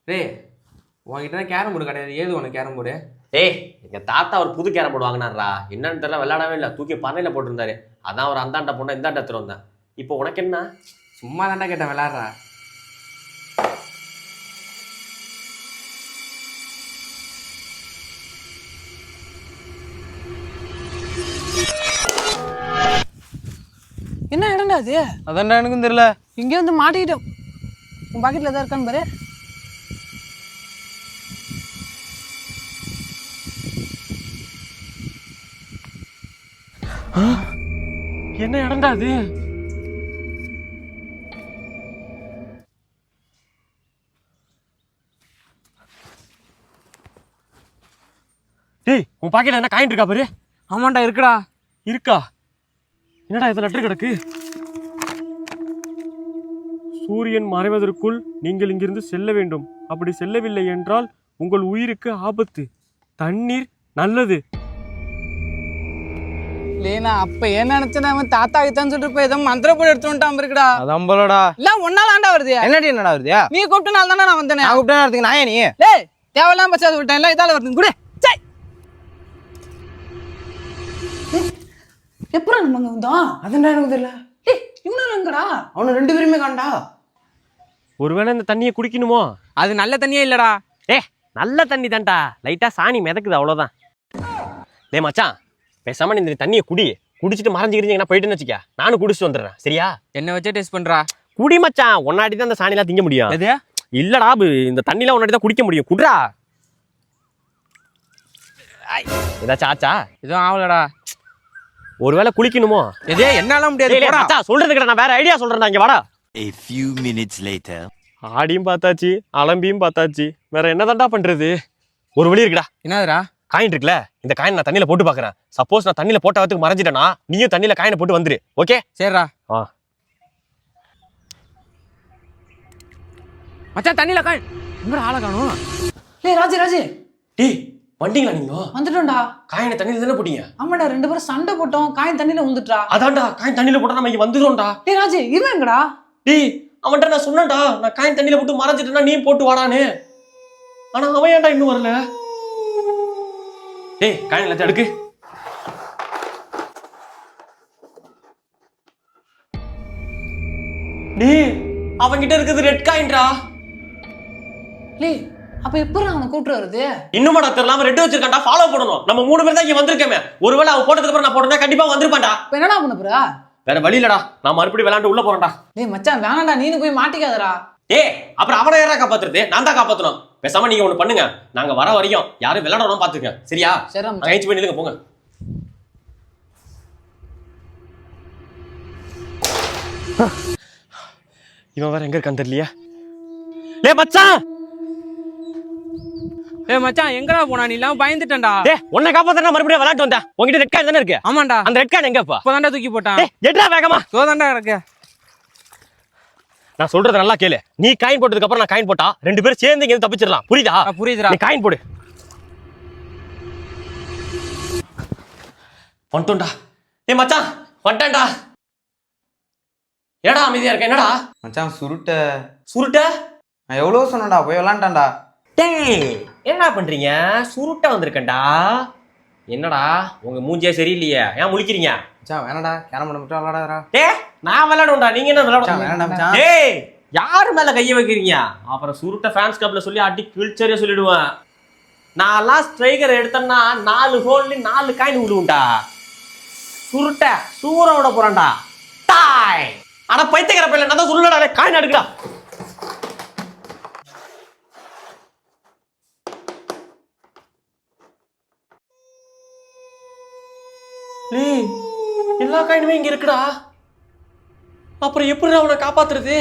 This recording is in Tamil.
டேய் உன்கிட்ட தான் கேரம் போர்டு கிடையாது, ஏது உனக்கு கேரம் போர்டு? டேய் எங்க தாத்தா ஒரு புது கேரம் போர்டு வாங்கினாரா, என்னன்னு தெரியல, விளையாடவே இல்லை, தூக்கி பண்ணையில போட்டிருந்தாரு. அதான் ஒரு அந்தாண்ட பொண்ணை இந்தாண்ட எடுத்துட்டு வந்தேன். இப்போ உனக்கு என்ன? சும்மா தாண்டா கேட்டேன், விளையாடுறா. என்ன இடம்டா அது? அதான்டா எனக்கும் தெரியல. இங்கே வந்து மாட்டிக்கிட்டோம். உன் பாக்கெட்ல எதாவது இருக்கான்னு பாரு. என்ன இடம்டா அது? டேய் உன் பாக்கெட்ல என்ன காயின் இருக்கா பாரு. ஆமாண்டா இருக்குடா. இருக்கா? என்னடா இது லெட்டர் கிடக்கு? சூரியன் மறைவதற்குள் நீங்கள் இங்கிருந்து செல்ல வேண்டும். அப்படி செல்லவில்லை என்றால் உங்கள் உயிருக்கு ஆபத்து. தண்ணீர் நல்லது. இல்லையா அப்ப ஏன் நினைச்சேன், அவன் தாத்தா கிட்டான்னு சொல்லிட்டு போய் ஏதோ மந்திர போய் எடுத்து வந்துட்டான் இருக்குடா. அதான் போலடா. இல்ல ஒன்னாலாண்டா வருது. என்னடா வருதியா? நீ கூப்பிட்டனால தானே நான் வந்தேன். நான் கூப்பிட்டா வரதுக்கு நாயா நீ? டேய் தேவையில்லாம பச்சாது விட்டேன். எல்லாம் இதால வருது கூட. சை எப்பறம் நம்ம வந்தோம்? அதான்டா எனக்கு தெரியல. டேய் இவனும் எங்கடா? அவனு ரெண்டு பேருமே காண்டா. ஒருவேளை இந்த தண்ணியை குடிக்கணுமோ? அது நல்ல தண்ணியே இல்லடா. நல்ல தண்ணி தான்டா, லைட்டா சாணி மிதக்குது, அவ்வளவுதான். டேய் மச்சான், பேசாம நீ இந்த தண்ணியை குடிச்சிட்டு மறைஞ்சிக்கிறீங்கன்னா போயிட்டுன்னு வச்சுக்க, நானும் குடிச்சிட்டு வந்துடுறேன். சரியா? என்ன வச்சே டேஸ்ட் பண்றா. குடி மச்சான், ஒன்னாடி தான் இந்த சாணிலாம் திங்க முடியும். எது? இல்லடா, இந்த தண்ணிலாம் ஒன்னாடி தான் குடிக்க முடியும். குட்ரா. ஏதாச்சும் ஆச்சா? எதுவும் ஆகலடா. ஒருவேளை குளிக்கணுமோ? எதே என்னால முடியாது. மச்சான் சொல்றது கிட்ட, நான் வேற ஐடியா சொல்றேன். இங்க வாடா. A few minutes later. ஆடியும் பார்த்தாச்சு, அலம்பியும் பார்த்தாச்சு, வேற என்னதான்டா பண்றது? ஒரு வழி இருக்குடா. என்னதுடா? காயின் இருக்குல்ல, இந்த காயின் நான் தண்ணியில போட்டு பாக்குறேன். சப்போஸ் நான் தண்ணியில போட்டதுக்கு மறைஞ்சிட்டேன்னா நீயும் தண்ணியில காயினை போட்டு வந்துரு. ஓகே? சரிடா. ஆ மச்சான் தண்ணியில காயின் எங்கடா ஆளை காணோம்? ஏய் ராஜி டேய் வண்டிங்களா நீங்க? வந்துட்டோம்டா. காயினை தண்ணியில தானே போட்டீங்க? ஆமாடா, ரெண்டு பேரும் சண்டை போட்டோம், காயின் தண்ணியில விழுந்துட்டா. அதான்டா, காயின் தண்ணியில போட்டா நம்ம இங்க வந்துடும்டா. டேய் ராஜி இவன் எங்கடா? டேய் அவன்கிட்ட நான் சொன்னேன்டா, நான் காயின் தண்ணியில போட்டு மறைஞ்சிட்டேன்னா நீ போட்டு வாடான்னு. ஆனா அவன் ஏன்டா இன்னும் வரல? டேய் காயின் எல்லாத்தையும் எடுக்கு. டேய் அவன்கிட்ட இருக்குது ரெட் காயின்டா. டேய் அப்ப எப்பறம் அவனை கூப்பிட்டு வருது? இன்னுமாடா தெரியலாம ரெட் வச்சிருக்கான்டா, ஃபாலோ பண்ணணும். நம்ம 3 பேர் தான் இங்க வந்திருக்கேமே. ஒருவேளை அவன் போட்டதுக்கு அப்புறம் நான் போட்டா கண்டிப்பா வந்திருப்பான்டா. இப்ப என்னடா பண்ண போறா? வேற வழி இல்லடா, நான் மறுபடியும் விளையாண்டு உள்ள போறேன்டா. டேய் மச்சான் வேணாம்டா, நீனு போய் மாட்டிக்காதடா. டேய் அப்புறம் அவனை யாரா காப்பாத்துறது? நான் தான் காப்பாத்தணும். பேசாம நீங்க ஒண்ணு பண்ணுங்க, நாங்க வர வரையும் யாரும் விளையாடணும் பாத்துக்க. சரியா? சரி கழிச்சு போய் நில்லுங்க, போங்க. இவன் வேற எங்க இருக்கான்னு தெரியலையா? டேய் மச்சான், ஏய் மச்சான் எங்கடா போனா? நீ இல்லாம பயந்துட்டேன்டா. டேய் உன்னை காப்பாத்தறேன், மறுபடியும் விளையாட்டு வந்தேன். உன்கிட்ட ரெட் கார்டு தானே இருக்கு? ஆமாண்டா. அந்த ரெட் கார்டு எங்கப்பா? இப்பதான்டா தூக்கி போட்டான். டேய் எட்ரா வேகமா. சோதாண்டா கிடக்கு. நான் சொல்றது நல்லா கேளு. நீ காயின் போட்டதுக்கு அப்புறம் நான் காயின் போட்டா 2 பேரும் சேர்ந்து இங்க தப்பிச்சிடலாம். புரியுதா? புரியுதுடா. நீ காயின் போடு. வந்துட்டோம்டா. டேய் மச்சான் வந்துட்டேன்டா. என்னடா அமைதியா இருக்க? என்னடா மச்சான் சுருட்ட? நான் எவ்வளவு சொன்னேன்டா, போய் விளாண்டான்டா. டேய் என்னடா பண்றீங்க? சுருட்ட வந்திருக்கேன்டா. என்னடா உங்க மூஞ்சியே சரியில்லையே, ஏன் முழிக்கிறீங்க? மச்சான் வேணாடா, கேரம் போர்டு மட்டும் விளாடாதடா. டேய் நான் விளையாடுவேன்டா, நீங்க என்ன மச்சான் விளையாட? வேணாம்டா மச்சான். டேய் யார் மேல கைய வைக்கிறீங்க? அப்புறம் சுருட்ட ஃபேன்ஸ் கிளப்ல சொல்லி அடி கிழிச்சறிய சொல்லிடுவேன். நான்லாம் ஸ்ட்ரைக்கர் எடுத்தேன்னா 4 ஹோல்ல 4 காயின் விழுவும்டா. சுருட்ட சூற விட போறான்டா. டாய் ஆனா பைத்தியக்கார பையல, நான் தான் சொல்லடா, காயின் எடுக்கடா. டேய் எல்லா காயினுமே இங்க இருக்குடா. அப்புறம் எப்படி அவனை காப்பாத்துறது?